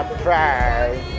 surprise.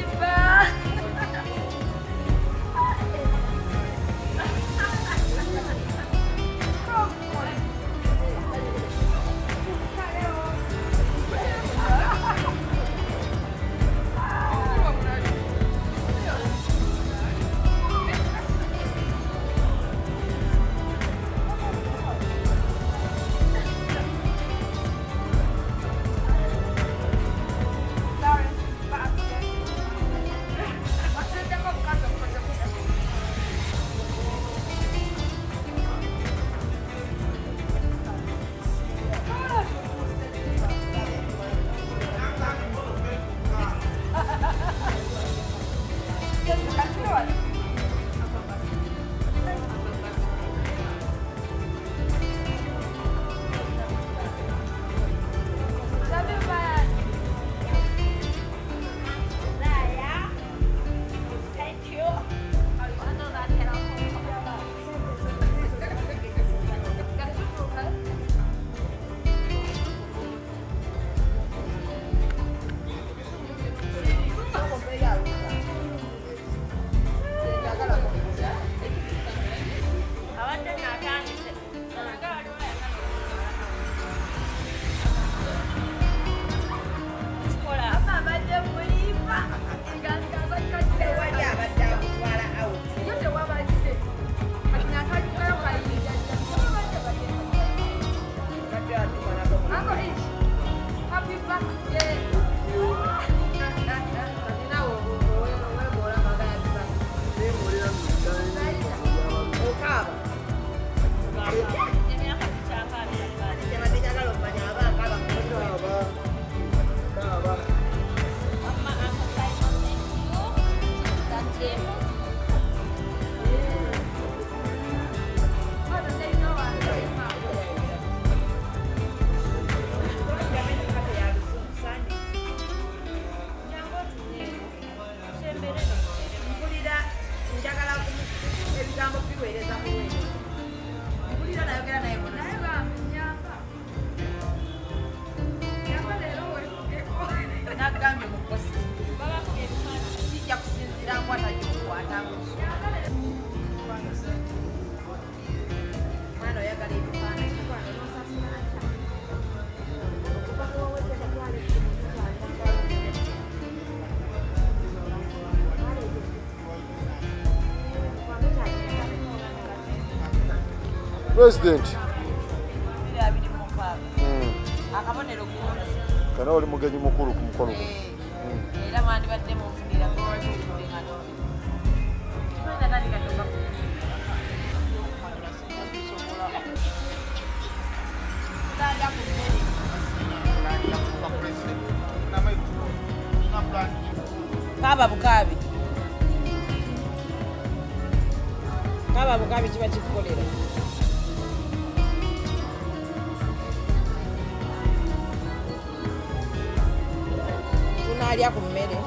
President. Kana oli mugenyi mukuru ku mukolo. Era mandi badde mu funira ko wali ngano. Twenda nani katoka. Dali ya kumeli. Dali ya kuba president. Na mai kuno. Na plan. Kaba bukabi. Kaba bukabi kiba kikukolera. Alya ku mmere.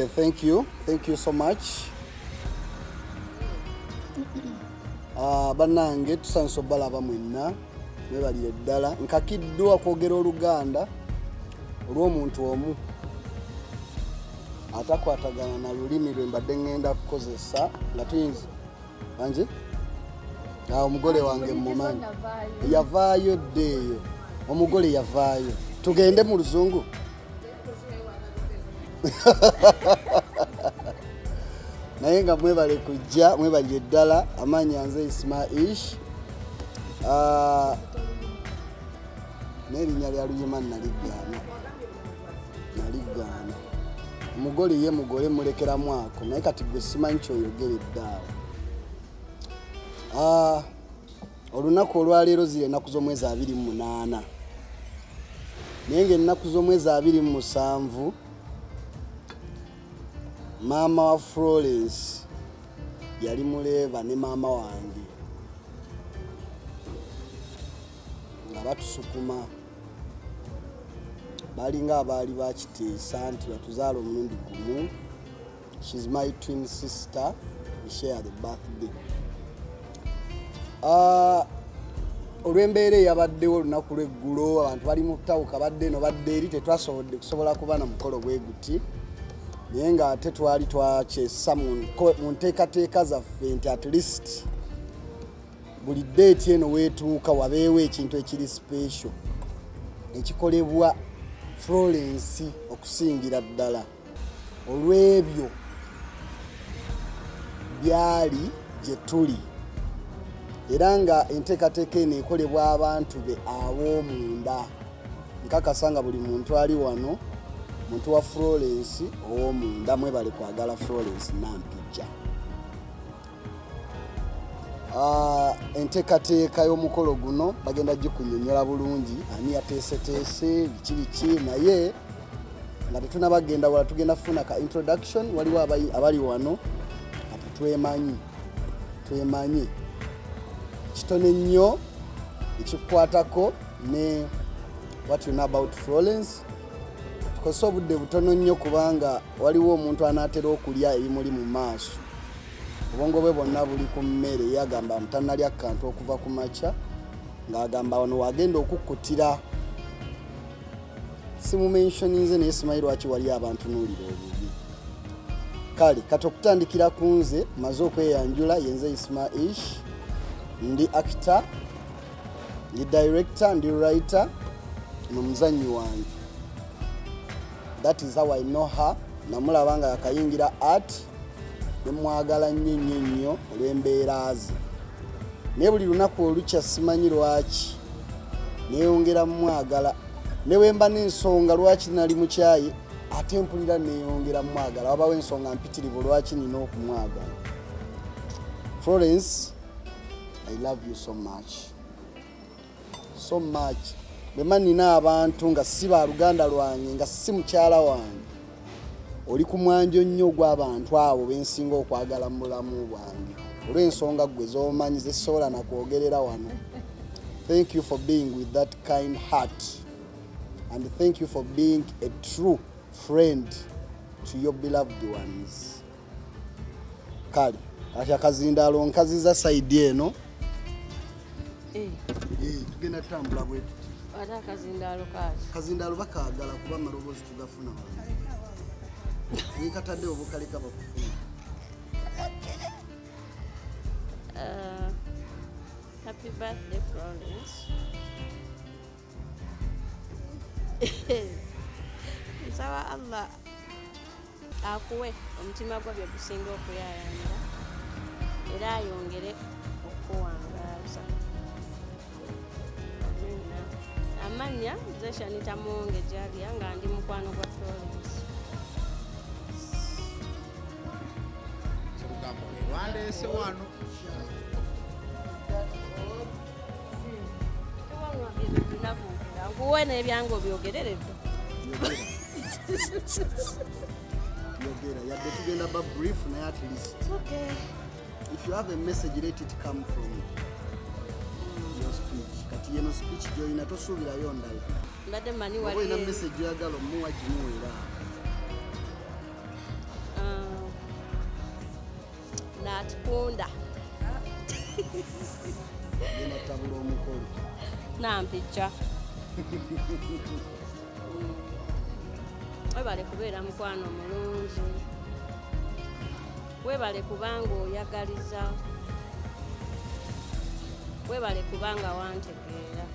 Okay, thank you so much. Bannange tusanso balaba mwenna mwebalire ddala nkakiddwa kwogera Oluganda olw'omuntu omu atakwatagana na lulimi lwe mbadde ngenda kukozesa nga tuyinza anje omugole wange mumanyi yavaayo ddeeyo omugole yavaayo tugende mu luzungu naye nga mwebale kujja mwebalire ddala amanyi nze Ismaish n'erinnya lya Luyima naligaana omugole ye mugole mulekeramu ako naye kati gwe simanyi kyoyogeredde awo olunaku olwaleero ziri ennaku z'omwezi 28 naye ng'ennaku z'omwezi 27 maama wa Florence yali muleeba ne maama wange nga batusukuma balinga abaali bakiteesa nti batuzaala omulundi gumu. She's my twin sister. We share the birthday. Olw'embeera eyabaddewo olunaku lw'eggulo abantu bali mu kutawuka badde eno badde eri tetwasobodde kusobola kuba na mukolo bwe guti naye nga ate twali twakyesa mu nteekateeka zaffe nti at least buli deeti eno weetuuka wabeewo ekintu ekiri special ekikolebwa Florence okusingira ddala olw'ebyo byali gye tuli era nga enteekateeka eno ekolebwa abantu be aw'omunda nkakasa nga buli muntu ali wano muntu wa Florence ow'omunda mwebale kwagala Florence Nampijja. Enteekateeka y'omukolo guno bagenda gikunnyonnyola bulungi ani yateeseteese biki naye nga tetunabagenda wala tugenda kufuna ka introduction waliwo abali wano kati twemanyi kitone nnyo ekikukwatako ne what you know about Florence tukozesa obudde butono nnyo kubanga waliwo omuntu anaatera okulya ebimuli mu maaso obwongo bwe bwonna buli ku mmere yagamba mutanalya kantu okuva ku makya ng'agamba wano wagenda okukkutira simumentioninze naye simanyi lwaki wali abantu n'olira obubi kale kati okutandikira ku nze maze okweyanjula yenze Ismaish ndi actor ndi director ndi writer n'omuzannyi wange. That is how I know her. Namulaba nga yakayingira art nemwagala nnyo olw'embeera ze naye buli lunaku olukya simanyi lwaki neeyongera mwagala ne wemba n'ensonga lwaki nali mukyayi ate mpulira neeyongera mwagala wabawo ensonga mpitirivu lwaki nina okumwagala. Florence, I love you so much. Bema nina abantu nga si ba Luganda lwange nga si mukyala wange oli ku mwanjo nnyo gw'abantu abo bensinga okwagala mu bulamu bwange olw'ensonga ggwe z'omanyi zesobola nakwogerera wano. Thank you for being with that kind heart and thank you for being a true friend to your beloved ones. Kale kati akazindaalo nkaziza saidi eno tugenda tutambula bwetu ata akazindaalo kaaki kazindaalo bakaagala kuba amaloboozi tugafuna nikatadde obukaleka bakufuna. Happy birthday Florence. Nsaba Allah akuwe omutima gwa bye gusinga okuyayanira era ayongere okuwangaaza. Amanya nze Shanita Mwonge Jalia nga ndi mukwano gwa Florence. Wandese wano nkuwe n'ebyango byogereredde yogera yadde tugenda ba brief naye at least okay. If you have a message, let it come from your speech. Kati yeno speech joina tosuubirayo ndala mbadde mani wali na message oyagala omuwa gimuweera n'atukunda genda tabula omukolo nampijja webale kubeera mukwano mulungi webale kubanga oyagaliza webale kubanga wantegeera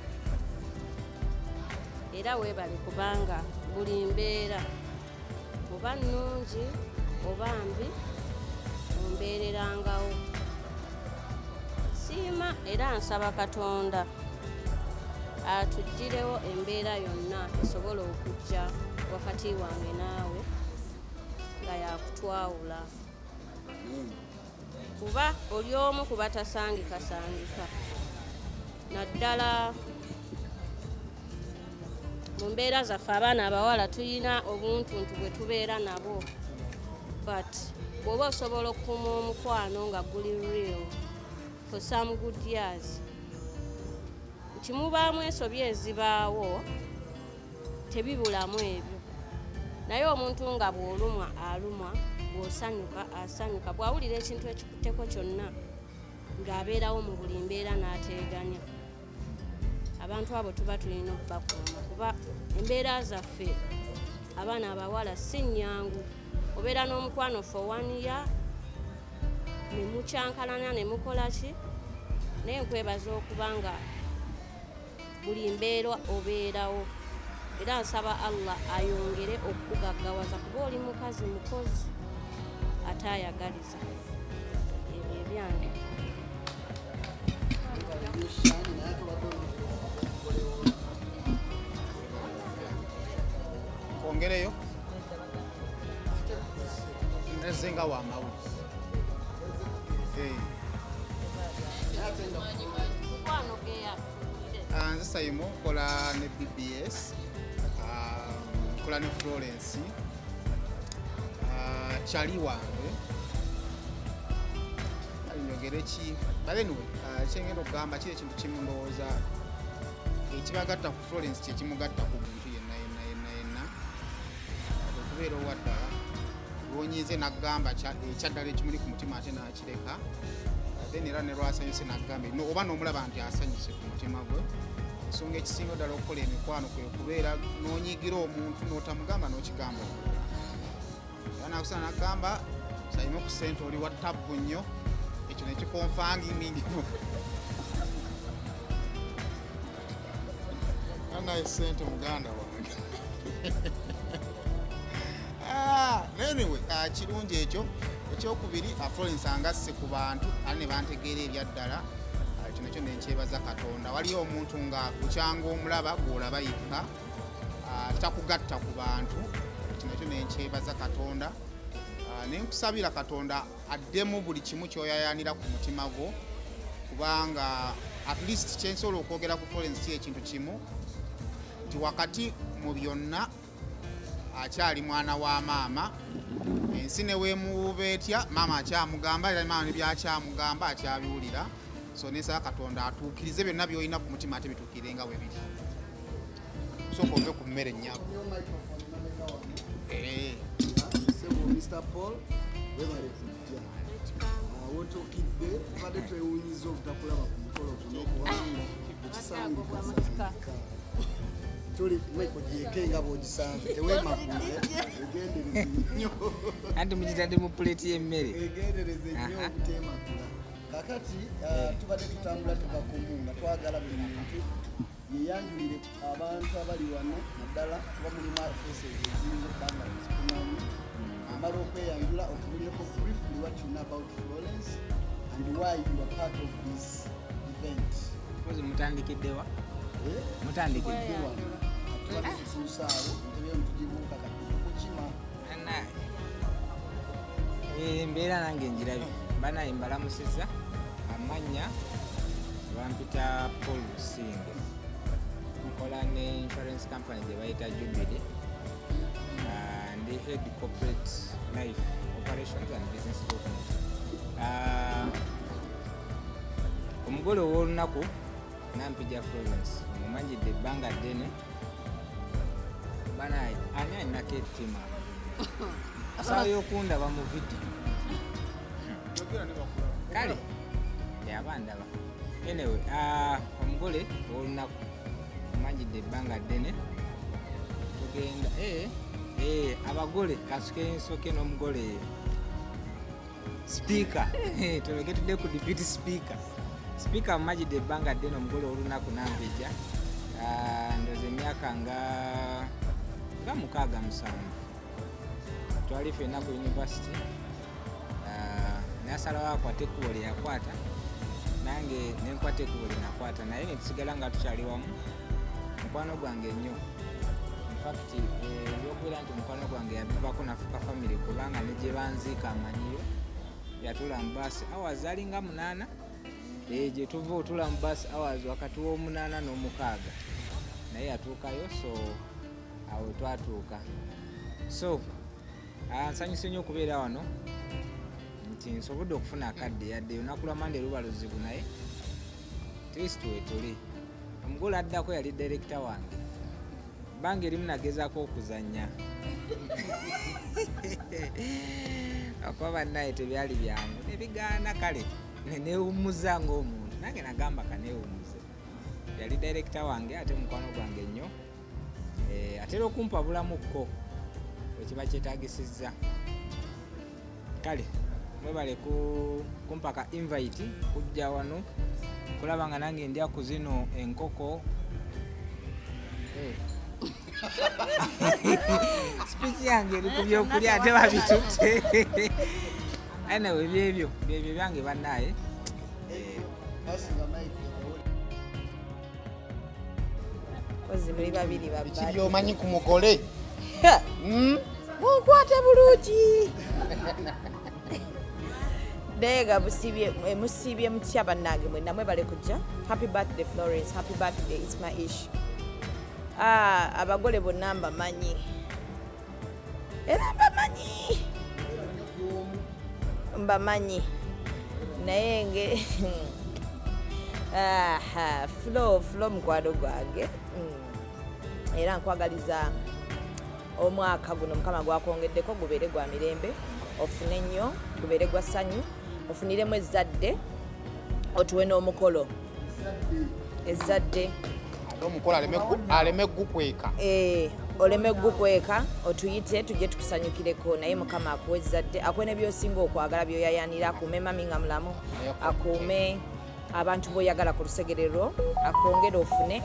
era webale kubanga buli mbeera oba nnungi oba mbi ombeererangawo siima era nsaba Katonda atuggirewo embeera yonna esobola okujja wakati wange naawe nga yakutwawula kuba oli omu kuba tasangikasangika naddala mu mbeera zaffe abaana abawala tulina obuntuntu bwe tubeera nabo but bw'oba osobola okukuuma omukwano nga guli real for some good years nti mubaamu ensobi ezibaawo tebibulamu ebyo naye omuntu nga bw'olumwa alumwa bw'osanyuka asanyuka bw'awulira ekintu ekikutteko kyonna ng'abeerawo mu buli mbeera n'ateeganya abantu abo tuba tulina okubakuuma kuba embeera zaffe abaana abawala si nnyangu obeera n'omukwano for 1 year ne mukyankalanya ne mukola ki naye nkwebaza okuba nga buli mbeera obeerawo era nsaba Allah ayongere okukugaggawaza kuba oli mukazi mukozi ate ayagaliza ebyo ebyange kongereyo nezenga wa mawuzi nze Saimo kola ne BBS kola ne Florence chali wange alinyogere ki balenwe kyengenda okugamba kiri ekintu kimu ndowooza ekibagatta ku Florence kyekimugatta ku muntu yenna okubeera owaddala lwonyize naggamba ekyaddala ekimuli ku mutima ate nakireka then era ne lwasanyuse naggamba oba n'omulaba nti asanyuse ku mutima gwe ensonga ekisinga ddala okukola emikwano kwe kubeera n'onyigira omuntu n'otamugamba n'okigamba era nakusana naggamba Saimo ku ssente oli wa tabbu nnyo ekyo nekikonfangingingimu anaye ssente muganda wange anyway kirungi ekyo ekyokubiri Florence angasse ku bantu ali ne bantegeera ebyaddala kino kyo nenkyebaza Katonda waliyo omuntu nga kukyanga omulaba gw'olaba yekka takugatta ku bantu kino kyo nenkyebaza Katonda nenkusabira Katonda addemu buli kimu kyoyayanira ku mutima gwo kubanga at least kyensobola okwogera ku Florence ekintu kimu nti wakati mu byonna akyali mwana wa maama ensi neweemubeetya maama akyamugamba era maama nebyakyamugamba akyabiwulira so nesaba Katonda atuukirize byonna byolina ku mutima ate bituukirenga bwe biri sooka ove ku mmere nnyabo Mr. Paul webale kujja wotokidde tubadde twewunyiza obutakulaba ku mukolo guno kubanga ekisangika tuli mwekojyeke nga bw'ogisanze teweemagule egendereze nnyo anti mugitadde mu puleeti y'emmere egendereze nnyo obuteemagula kakati tubadde tutambula tuva ku mbunga twagala buli muntu yeyanjulire abantu abali wano naddala kuba mulimu faces eziyinza okubanga zikumanyi amala okweyanjula otubulireko briefly what you know about Florence and why you are part of this event. Kozi mutandikiddewa? Mutandikidde wano atubadde tusuusaawo ntebyo ntugibuuka kukima embeera nange njirabye banaye mbalamusizza amannya bampita Paul Lusinge nkola ne insurance company gye bayita Jubilee ndi head corporate life operations and business development omugole ow'olunaku nampija Florence omumanyidde ebbanga ddene banaye ani alinako ettima asaba y'okundaba mu vidiyo kale yabandaba anyway omugole olunaku omanyidde ebbanga ddene tugenda abagole kasukensoke n'omugole speaker tulegetudde ku deputy speaker omanyidde ebbanga ddene omugole olunaku nampejja ndoze emyaka nga 67 twali ffenna ku university nasalawo akwate ekkubo lye yakwata nange nenkwata ekkubo lye nakwata naye netusigala nga tukyali wamu mukwano gwange ennyo infact ebyokubeera nti mukwano gwange yabivako nafuka family kubanga ne gye banziika amanyiyo yatula mu baasi hours alinga 8 gye tuva otula mu baasi hours wakati w'omunaana n'omukaaga naye yatuukayo so awo twatuuka so nsanyuse nnyo okubeera wano nti nsobodde okufuna akadde yadde olunaku lwa mande luba luzibu naye kristo wetuli omugole addako yali direkita wange bbanga erimu nagezaako okuzannya okuba bannaye tebyali byangu nebigaana kale newumuza ng'omuntu nange nagamba kanewumuze yali direkita wange ate mukwano gwange nnyo atera okumpa bulamukko wekiba kyetagisizza kale mwebale kumpaka invite kujja wano kulaba nga nange ndya ku zino enkoko speech yange eri ku byokulya ate babitutte anyway byebyo byange bannaye kozi buli babiri kiri omanyi ku mugole munkwate bulungi Dega musibye mutya bannange mwenna mwebale kujja. Happy birthday Florence, happy birthday Ismaish. Abagole bonna mbamanyi. Era mbamanyi. Naye nge Flo mukwano gwange. Era nkwagaliza omwaka guno mukama gwakongeddeko gubeere gwa mirembe. Ofune nnyo gubeere gwa ssanyu. Ofuniremu ezzadde otuwe n'omukolo ezzadde omukolo aleme gukweka oleme gukweka otuyite tujje tukusanyukireko naye mukama akuwe ezzadde akuwe n'ebyosinga okwagala byoyayanira akuume mami nga mulamu akuume abantu boyagala ku lusegerero akwongere ofune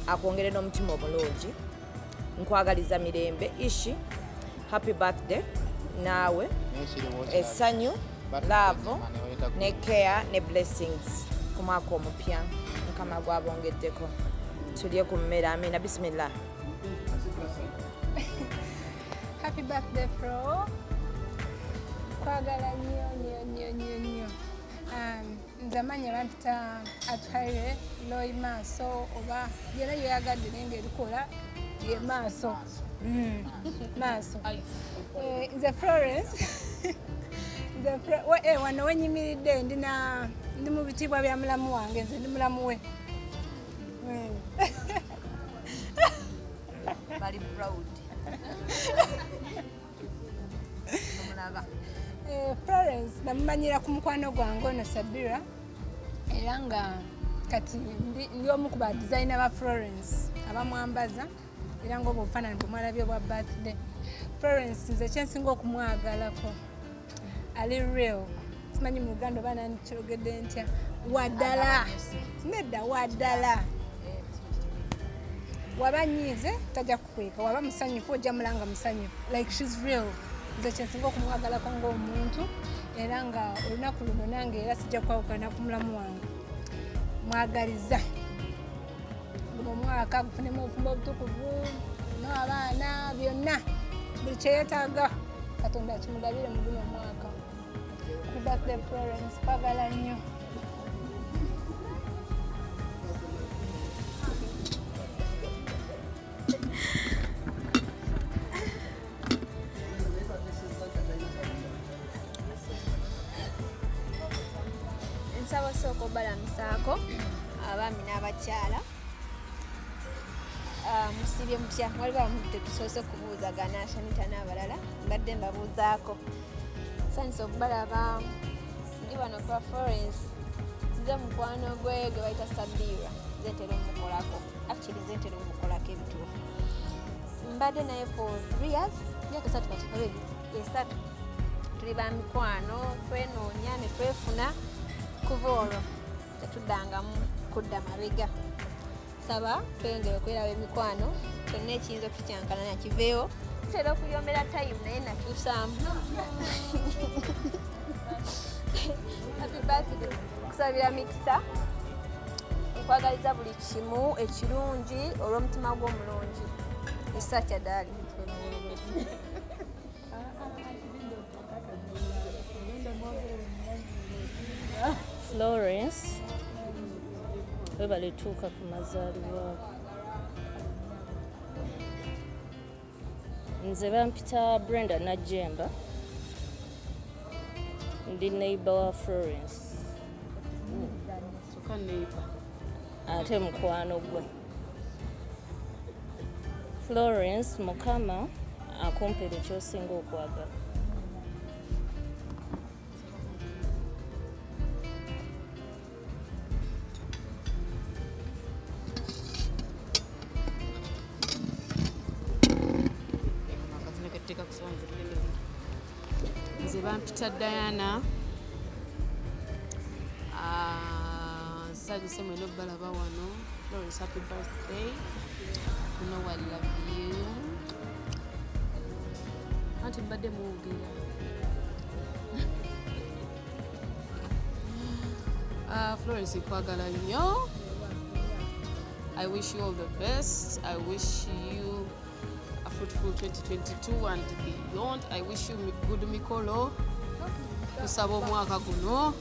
akwongere n'omutima omulungi nkwagaliza mirembe ishi happy birthday naawe essanyu love ne care ne blessings ku mwaka omupya mukama gwabongeddeko tulye ku mmera amina bismillah. Happy birthday Flo, kwagala nnyo nze manya bampita atwalire loyi maaso oba yena yoyagadde naye ngaerikola ye maaso maaso nze Florence wano wenyimiridde ndi mu bitiibwa bya mulamu wange nze ndi mulamu we bali proud Florence namumanyira ku mukwano gwange ono Sabira era nga kati ndi omu ku ba designer ba Florence abamwambaza era nga obufaananyi bwemwalabye bwa birthday. Florence nze kyensinga okumwagalako ali real simanyi mu Uganda oba nani kyogedde ntya waddala nedda waddala waba nyiize tajja kukweka waba musanyufu ojja mulanga musanyufu like she's real. Nze kyensinga okumwagalako ng'omuntu era nga olunaku luno nange era sijja kwawukana ku mulamu wange mwagaliza guno omwaka gufunemu obufumbo obutukuvu n'abaana byonna buli kyeyetaaga Katonda kimugabire mu guno omwaka. Happy birthday Florence, kwagala nnyo. Nsaba sooka obalamusaako abaami n'abakyala musibye mutya wali bamudde tusoose kubuuzagana Shanita n'abalala mbadde mbabuuzaako sanyusa okubalaba ndi wano kwa Florence nze mukwano gwe gwe bayita Sabira nze ntera omukolako actually nze ntera omukolako ebituufu mbadde naye for 3 years myaka 3 kati esatu tuli ba mikwano twenoonya ne twefuna kuva olwo tetuddangamu kudda mabega saba tweyongere okwerawo emikwano kyonna ekiyinza okukyankana nakiveewo tutera okuyombera time naye nakyusaamu happy birthday kusabira mikisa nkwagaliza buli kimu ekirungi olw'omutima gw'omulungi isakya daali Florence we balituuka ku mazaalibwa nze bampita Brenda Najjemba ndi neighbor wa Florence ate mukwano gwe Florence mukama akumpera ekyosinga okwagala nze bampita Diana nsanyuse mwena obbalaba wano Florence happy birthday you know I love you anti mbadde muwogera Florence nkwagala nnyo I wish you all the best I wish you a fruitful 2022 and beyond I wish you good mikolo kusaba omwaka guno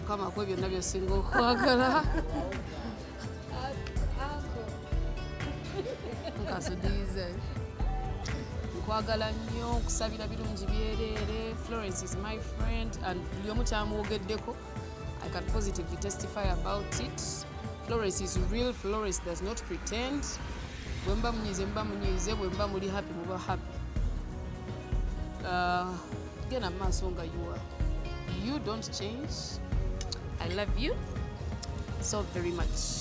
kama kwe byonna byosinga okwagala nkasudize nkwagala nnyo kusabira birungi byereere Florence is my friend and buli omu kyamuwogeddeko I can positively testify about it Florence is real Florence does not pretend bwemba munyize mba munyize bwemba muli happy muba happy genda maaso nga you don't change I love you so very much.